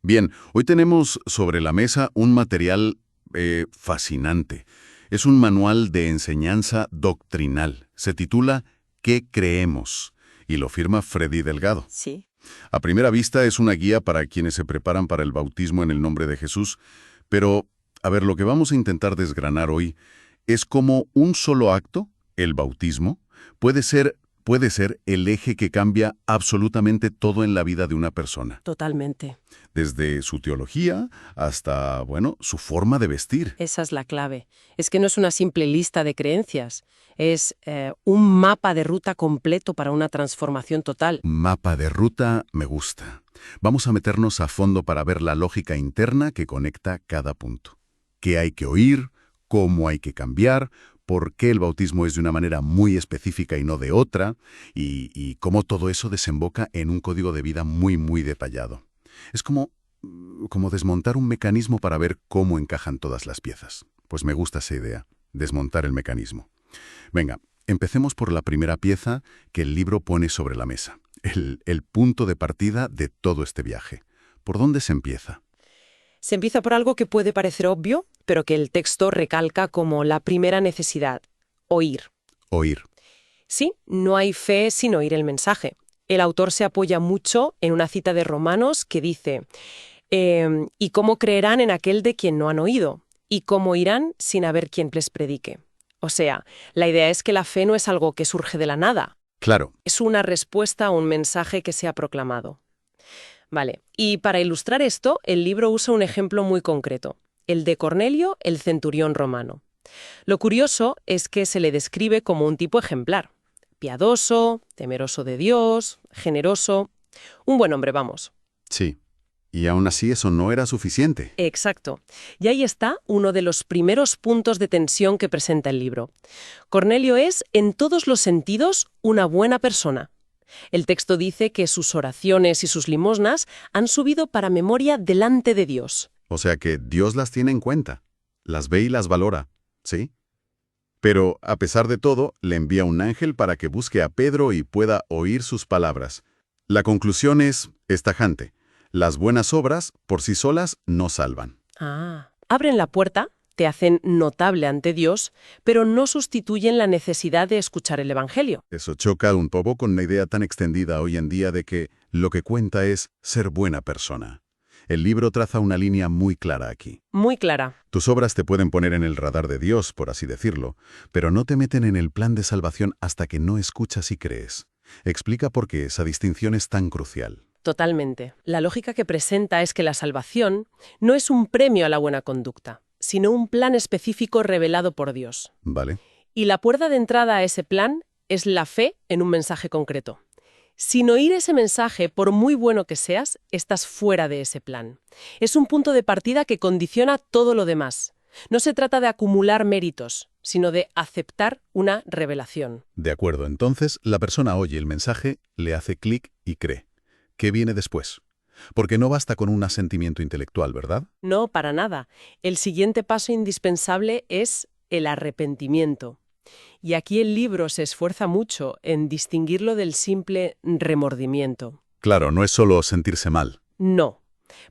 Bien, hoy tenemos sobre la mesa un material fascinante. Es un manual de enseñanza doctrinal. Se titula ¿Qué creemos? Y lo firma Freddy Delgado. Sí. A primera vista es una guía para quienes se preparan para el bautismo en el nombre de Jesús, pero, a ver, lo que vamos a intentar desgranar hoy es cómo un solo acto, el bautismo, puede ser el eje que cambia absolutamente todo en la vida de una persona, Totalmente. desde su teología hasta, bueno, su forma de vestir. Esa es la clave. Es que no es una simple lista de creencias, es un mapa de ruta completo para una transformación total. Mapa de ruta me gusta. Vamos a meternos a fondo para ver la lógica interna que conecta cada punto. ¿Qué hay que oír? ¿Cómo hay que cambiar? ¿Por qué el bautismo es de una manera muy específica y no de otra? Y cómo todo eso desemboca en un código de vida muy, muy detallado. Es como desmontar un mecanismo para ver cómo encajan todas las piezas. Pues me gusta esa idea, desmontar el mecanismo. Venga, empecemos por la primera pieza que el libro pone sobre la mesa. El punto de partida de todo este viaje. ¿Por dónde se empieza? Se empieza por algo que puede parecer obvio, pero que el texto recalca como la primera necesidad: oír. Oír. Sí, no hay fe sin oír el mensaje. El autor se apoya mucho en una cita de Romanos que dice: ¿y cómo creerán en aquel de quien no han oído? ¿Y cómo irán sin haber quien les predique? O sea, la idea es que la fe no es algo que surge de la nada, Claro. es una respuesta a un mensaje que se ha proclamado. Vale, y para ilustrar esto, el libro usa un ejemplo muy concreto, el de Cornelio, el centurión romano. Lo curioso es que se le describe como un tipo ejemplar: piadoso, temeroso de Dios, generoso, un buen hombre, vamos. Sí. Y aún así eso no era suficiente. Exacto. Y ahí está uno de los primeros puntos de tensión que presenta el libro. Cornelio es, en todos los sentidos, una buena persona. El texto dice que sus oraciones y sus limosnas han subido para memoria delante de Dios. O sea que Dios las tiene en cuenta, las ve y las valora, ¿sí? Pero, a pesar de todo, le envía un ángel para que busque a Pedro y pueda oír sus palabras. La conclusión es tajante. Las buenas obras, por sí solas, no salvan. Abren la puerta, te hacen notable ante Dios, pero no sustituyen la necesidad de escuchar el Evangelio. Eso choca un poco con una idea tan extendida hoy en día de que lo que cuenta es ser buena persona. El libro traza una línea muy clara aquí. Muy clara. Tus obras te pueden poner en el radar de Dios, por así decirlo, pero no te meten en el plan de salvación hasta que no escuchas y crees. Explica por qué esa distinción es tan crucial. Totalmente. La lógica que presenta es que la salvación no es un premio a la buena conducta, sino un plan específico revelado por Dios. ¿Vale? Y la puerta de entrada a ese plan es la fe en un mensaje concreto. Sin oír ese mensaje, por muy bueno que seas, estás fuera de ese plan. Es un punto de partida que condiciona todo lo demás. No se trata de acumular méritos, sino de aceptar una revelación. De acuerdo, entonces la persona oye el mensaje, le hace clic y cree. ¿Qué viene después? Porque no basta con un asentimiento intelectual, ¿verdad? No, para nada. El siguiente paso indispensable es el arrepentimiento. Y aquí el libro se esfuerza mucho en distinguirlo del simple remordimiento. Claro, no es solo sentirse mal. No.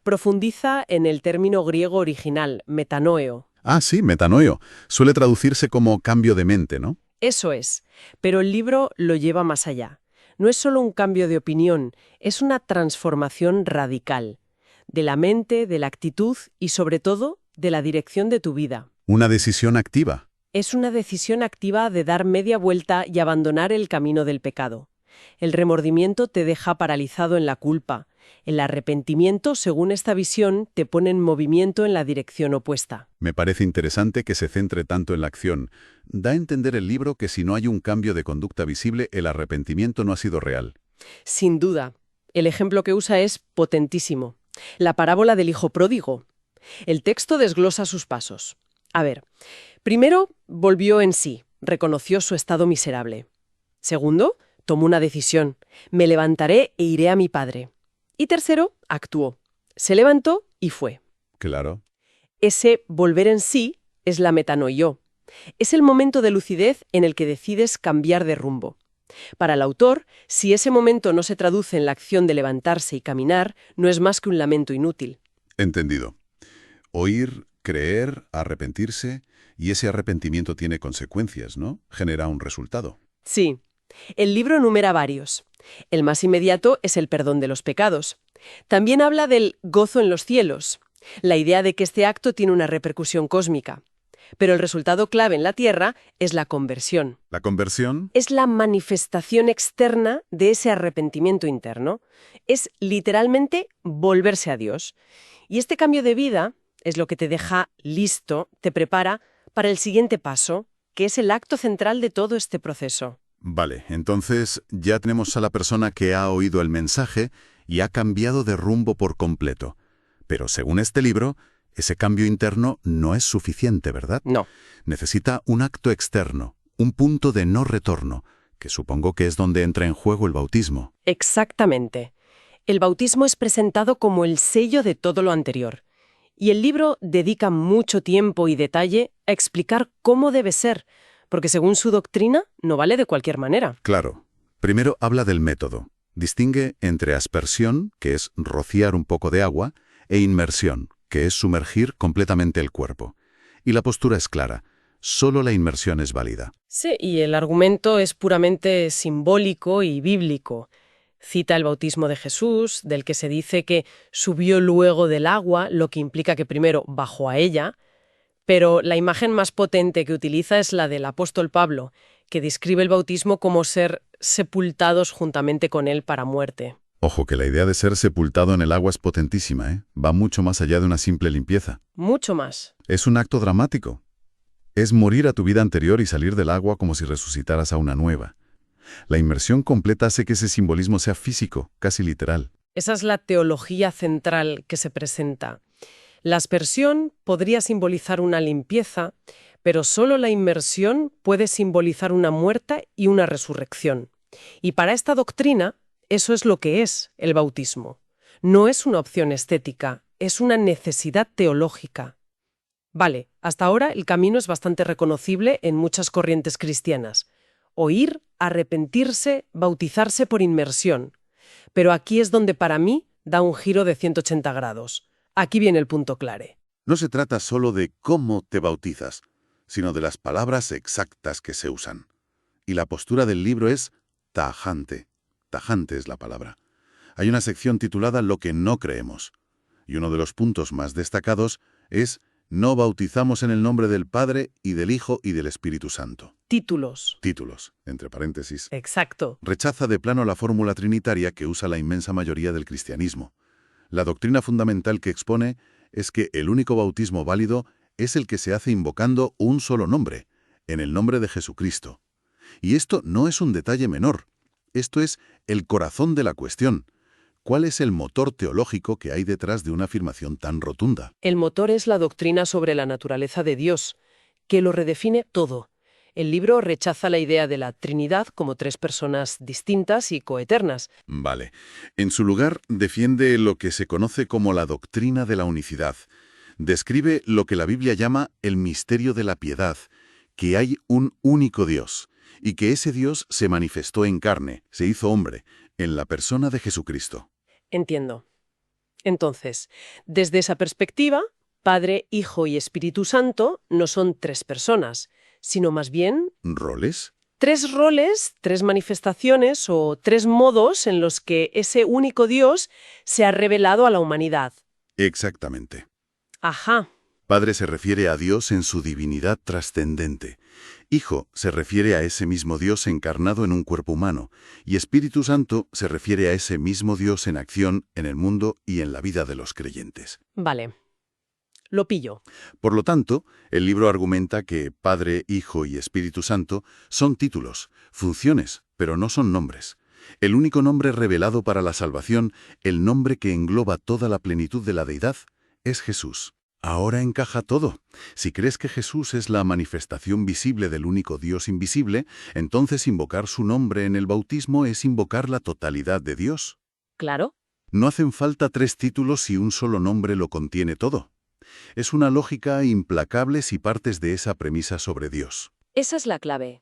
Profundiza en el término griego original, metanoeo. Ah, sí, metanoio. Suele traducirse como cambio de mente, ¿no? Eso es. Pero el libro lo lleva más allá. No es solo un cambio de opinión, es una transformación radical. De la mente, de la actitud y, sobre todo, de la dirección de tu vida. Una decisión activa. Es una decisión activa de dar media vuelta y abandonar el camino del pecado. El remordimiento te deja paralizado en la culpa. El arrepentimiento, según esta visión, te pone en movimiento en la dirección opuesta. Me parece interesante que se centre tanto en la acción. Da a entender el libro que si no hay un cambio de conducta visible, el arrepentimiento no ha sido real. Sin duda. El ejemplo que usa es potentísimo. La parábola del hijo pródigo. El texto desglosa sus pasos. A ver, primero, volvió en sí, reconoció su estado miserable. Segundo, tomó una decisión: me levantaré e iré a mi padre. Y tercero, actuó. Se levantó y fue. Claro. Ese volver en sí es la metanoio. Es el momento de lucidez en el que decides cambiar de rumbo. Para el autor, si ese momento no se traduce en la acción de levantarse y caminar, no es más que un lamento inútil. Entendido. Oír, creer, arrepentirse, y ese arrepentimiento tiene consecuencias, ¿no? Genera un resultado. Sí, el libro enumera varios. El más inmediato es el perdón de los pecados. También habla del gozo en los cielos, la idea de que este acto tiene una repercusión cósmica. Pero el resultado clave en la tierra es la conversión. ¿La conversión? Es la manifestación externa de ese arrepentimiento interno. Es literalmente volverse a Dios. Y este cambio de vida es lo que te deja listo, te prepara para el siguiente paso, que es el acto central de todo este proceso. Vale, entonces ya tenemos a la persona que ha oído el mensaje y ha cambiado de rumbo por completo. Pero según este libro, ese cambio interno no es suficiente, ¿verdad? No. Necesita un acto externo, un punto de no retorno, que supongo que es donde entra en juego el bautismo. Exactamente. El bautismo es presentado como el sello de todo lo anterior. Y el libro dedica mucho tiempo y detalle a explicar cómo debe ser, porque según su doctrina no vale de cualquier manera. Claro. Primero habla del método. Distingue entre aspersión, que es rociar un poco de agua, e inmersión, que es sumergir completamente el cuerpo. Y la postura es clara. Solo la inmersión es válida. Sí, y el argumento es puramente simbólico y bíblico. Cita el bautismo de Jesús, del que se dice que subió luego del agua, lo que implica que primero bajó a ella, pero la imagen más potente que utiliza es la del apóstol Pablo, que describe el bautismo como ser sepultados juntamente con él para muerte. Ojo, que la idea de ser sepultado en el agua es potentísima, ¿eh? Va mucho más allá de una simple limpieza. Mucho más. Es un acto dramático. Es morir a tu vida anterior y salir del agua como si resucitaras a una nueva. La inmersión completa hace que ese simbolismo sea físico, casi literal. Esa es la teología central que se presenta. La aspersión podría simbolizar una limpieza, pero solo la inmersión puede simbolizar una muerte y una resurrección. Y para esta doctrina, eso es lo que es el bautismo. No es una opción estética, es una necesidad teológica. Vale, hasta ahora el camino es bastante reconocible en muchas corrientes cristianas. Oír, arrepentirse, bautizarse por inmersión. Pero aquí es donde para mí da un giro de 180 grados. Aquí viene el punto clave. No se trata solo de cómo te bautizas, sino de las palabras exactas que se usan. Y la postura del libro es tajante. Tajante es la palabra. Hay una sección titulada Lo que no creemos. Y uno de los puntos más destacados es no bautizamos en el nombre del Padre y del Hijo y del Espíritu Santo. Títulos. Títulos, entre paréntesis. Exacto. Rechaza de plano la fórmula trinitaria que usa la inmensa mayoría del cristianismo. La doctrina fundamental que expone es que el único bautismo válido es el que se hace invocando un solo nombre, en el nombre de Jesucristo. Y esto no es un detalle menor. Esto es el corazón de la cuestión. ¿Cuál es el motor teológico que hay detrás de una afirmación tan rotunda? El motor es la doctrina sobre la naturaleza de Dios, que lo redefine todo. El libro rechaza la idea de la Trinidad como tres personas distintas y coeternas. Vale. En su lugar, defiende lo que se conoce como la doctrina de la unicidad. Describe lo que la Biblia llama el misterio de la piedad, que hay un único Dios, y que ese Dios se manifestó en carne, se hizo hombre, en la persona de Jesucristo. Entiendo. Entonces, desde esa perspectiva, Padre, Hijo y Espíritu Santo no son tres personas, sino más bien ¿Roles? tres roles, tres manifestaciones o tres modos en los que ese único Dios se ha revelado a la humanidad. Exactamente. Ajá. Padre se refiere a Dios en su divinidad trascendente. Hijo se refiere a ese mismo Dios encarnado en un cuerpo humano. Y Espíritu Santo se refiere a ese mismo Dios en acción en el mundo y en la vida de los creyentes. Vale. Lo pillo. Por lo tanto, el libro argumenta que Padre, Hijo y Espíritu Santo son títulos, funciones, pero no son nombres. El único nombre revelado para la salvación, el nombre que engloba toda la plenitud de la deidad, es Jesús. Ahora encaja todo. Si crees que Jesús es la manifestación visible del único Dios invisible, entonces invocar su nombre en el bautismo es invocar la totalidad de Dios. ¿Claro? No hacen falta tres títulos si un solo nombre lo contiene todo. Es una lógica implacable si partes de esa premisa sobre Dios. Esa es la clave.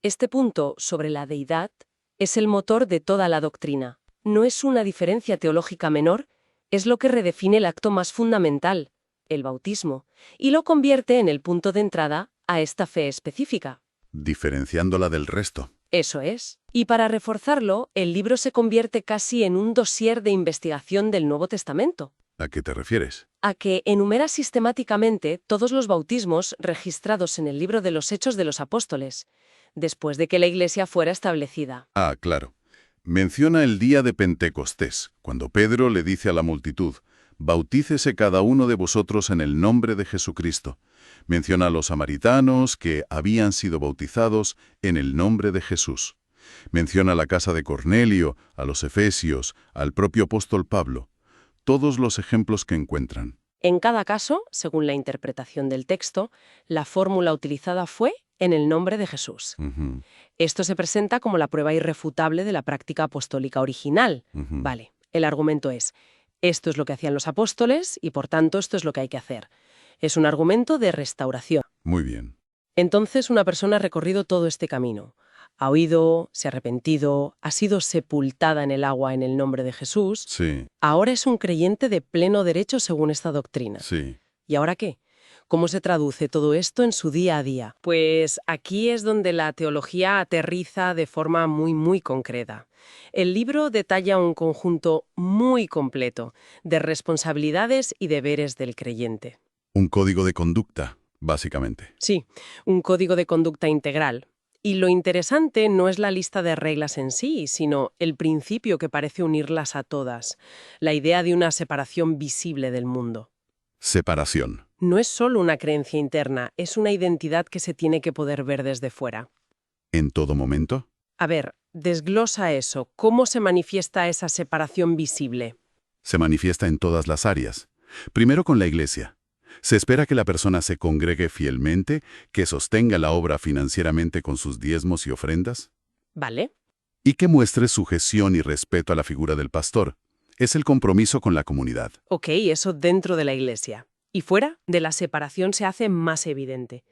Este punto sobre la deidad es el motor de toda la doctrina. No es una diferencia teológica menor, es lo que redefine el acto más fundamental, el bautismo, y lo convierte en el punto de entrada a esta fe específica. Diferenciándola del resto. Eso es. Y para reforzarlo, el libro se convierte casi en un dossier de investigación del Nuevo Testamento, ¿A qué te refieres? a que enumera sistemáticamente todos los bautismos registrados en el libro de los Hechos de los Apóstoles, después de que la Iglesia fuera establecida. Ah, claro. Menciona el día de Pentecostés, cuando Pedro le dice a la multitud, «Bautícese cada uno de vosotros en el nombre de Jesucristo». Menciona a los samaritanos que habían sido bautizados en el nombre de Jesús. Menciona la casa de Cornelio, a los efesios, al propio apóstol Pablo. Todos los ejemplos que encuentran. En cada caso, según la interpretación del texto, la fórmula utilizada fue en el nombre de Jesús. Esto se presenta como la prueba irrefutable de la práctica apostólica original. Vale, el argumento es, esto es lo que hacían los apóstoles y por tanto esto es lo que hay que hacer. Es un argumento de restauración. Muy bien. Entonces una persona ha recorrido todo este camino. Ha oído, se ha arrepentido, ha sido sepultada en el agua en el nombre de Jesús. Sí, Ahora es un creyente de pleno derecho según esta doctrina. sí. ¿Y ahora qué? ¿Cómo se traduce todo esto en su día a día? Pues aquí es donde la teología aterriza de forma muy concreta. El libro detalla un conjunto muy completo de responsabilidades y deberes del creyente. Un código de conducta, básicamente. Sí, un código de conducta integral. Y lo interesante no es la lista de reglas en sí, sino el principio que parece unirlas a todas, la idea de una separación visible del mundo. Separación. No es solo una creencia interna, es una identidad que se tiene que poder ver desde fuera. ¿En todo momento? A ver, desglosa eso. ¿Cómo se manifiesta esa separación visible? Se manifiesta en todas las áreas. Primero con la Iglesia. Se espera que la persona se congregue fielmente, que sostenga la obra financieramente con sus diezmos y ofrendas, ¿Vale? y que muestre sujeción y respeto a la figura del pastor. Es el compromiso con la comunidad. Ok, eso dentro de la Iglesia. Y fuera de la separación se hace más evidente.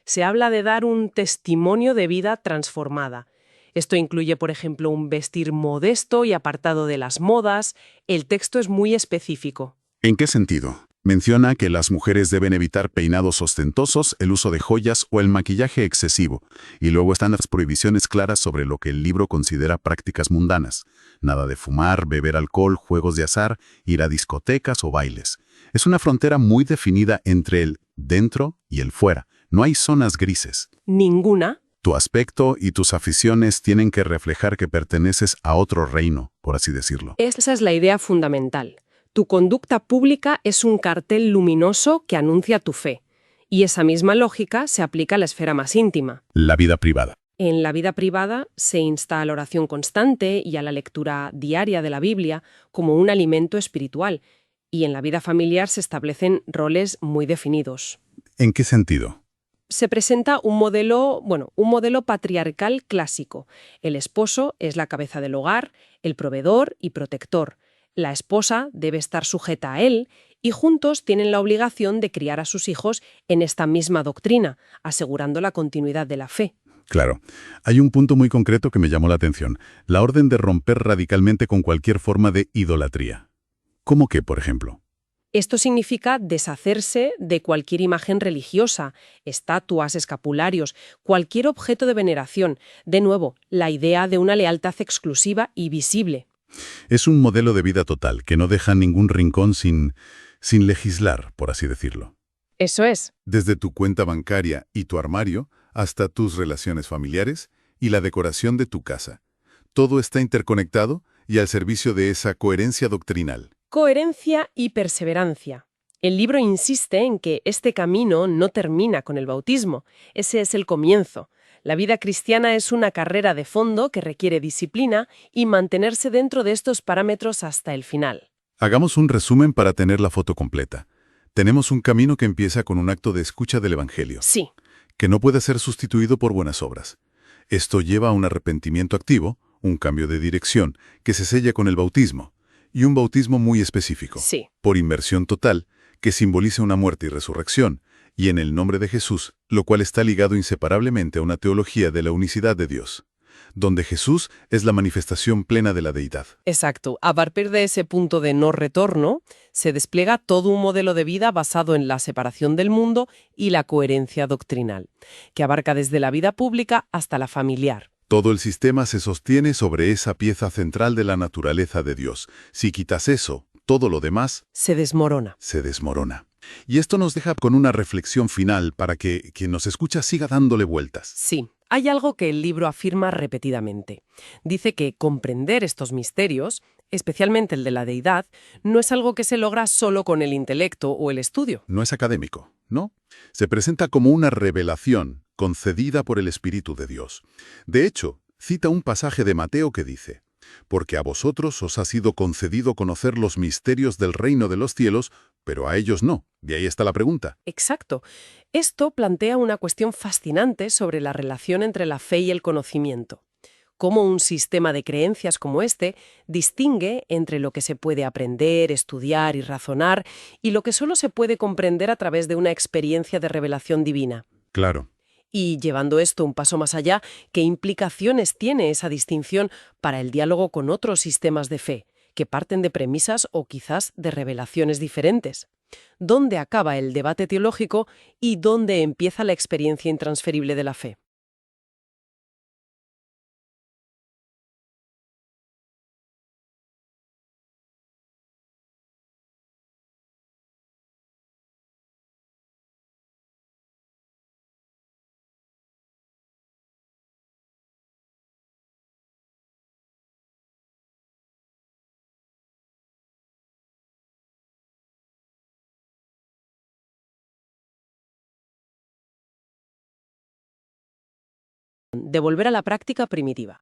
Se habla de dar un testimonio de vida transformada. Esto incluye, por ejemplo, un vestir modesto y apartado de las modas. El texto es muy específico. ¿En qué sentido? Menciona que las mujeres deben evitar peinados ostentosos, el uso de joyas o el maquillaje excesivo, y luego están las prohibiciones claras sobre lo que el libro considera prácticas mundanas. Nada de fumar, beber alcohol, juegos de azar, ir a discotecas o bailes. Es una frontera muy definida entre el dentro y el fuera. No hay zonas grises. Ninguna. Tu aspecto y tus aficiones tienen que reflejar que perteneces a otro reino, por así decirlo. Esa es la idea fundamental. Tu conducta pública es un cartel luminoso que anuncia tu fe. Y esa misma lógica se aplica a la esfera más íntima. La vida privada. En la vida privada se insta a la oración constante y a la lectura diaria de la Biblia como un alimento espiritual. Y en la vida familiar se establecen roles muy definidos. ¿En qué sentido? Se presenta un modelo patriarcal clásico. El esposo es la cabeza del hogar, el proveedor y protector. La esposa debe estar sujeta a él y juntos tienen la obligación de criar a sus hijos en esta misma doctrina, asegurando la continuidad de la fe. Claro. Hay un punto muy concreto que me llamó la atención. La orden de romper radicalmente con cualquier forma de idolatría. ¿Cómo qué, por ejemplo? Esto significa deshacerse de cualquier imagen religiosa, estatuas, escapularios, cualquier objeto de veneración. De nuevo, la idea de una lealtad exclusiva y visible. Es un modelo de vida total, que no deja ningún rincón sin legislar, por así decirlo. Eso es. Desde tu cuenta bancaria y tu armario, hasta tus relaciones familiares y la decoración de tu casa. Todo está interconectado y al servicio de esa coherencia doctrinal. Coherencia y perseverancia. El libro insiste en que este camino no termina con el bautismo. Ese es el comienzo. La vida cristiana es una carrera de fondo que requiere disciplina y mantenerse dentro de estos parámetros hasta el final. Hagamos un resumen para tener la foto completa. Tenemos un camino que empieza con un acto de escucha del Evangelio, Sí, que no puede ser sustituido por buenas obras. Esto lleva a un arrepentimiento activo, un cambio de dirección, que se sella con el bautismo, y un bautismo muy específico, sí. por inmersión total, que simboliza una muerte y resurrección, y en el nombre de Jesús, lo cual está ligado inseparablemente a una teología de la unicidad de Dios, donde Jesús es la manifestación plena de la deidad. Exacto. A partir de ese punto de no retorno, se despliega todo un modelo de vida basado en la separación del mundo y la coherencia doctrinal, que abarca desde la vida pública hasta la familiar. Todo el sistema se sostiene sobre esa pieza central de la naturaleza de Dios. Si quitas eso, todo lo demás Se desmorona. se desmorona. Y esto nos deja con una reflexión final para que quien nos escucha siga dándole vueltas. Sí, hay algo que el libro afirma repetidamente. Dice que comprender estos misterios, especialmente el de la deidad, no es algo que se logra solo con el intelecto o el estudio. No es académico, ¿no? Se presenta como una revelación concedida por el Espíritu de Dios. De hecho, cita un pasaje de Mateo que dice: «Porque a vosotros os ha sido concedido conocer los misterios del reino de los cielos, pero a ellos no». De ahí está la pregunta. Exacto. Esto plantea una cuestión fascinante sobre la relación entre la fe y el conocimiento. Cómo un sistema de creencias como este distingue entre lo que se puede aprender, estudiar y razonar y lo que solo se puede comprender a través de una experiencia de revelación divina. Claro. Y llevando esto un paso más allá, ¿qué implicaciones tiene esa distinción para el diálogo con otros sistemas de fe, que parten de premisas o quizás de revelaciones diferentes? ¿Dónde acaba el debate teológico y dónde empieza la experiencia intransferible de la fe? De volver a la práctica primitiva.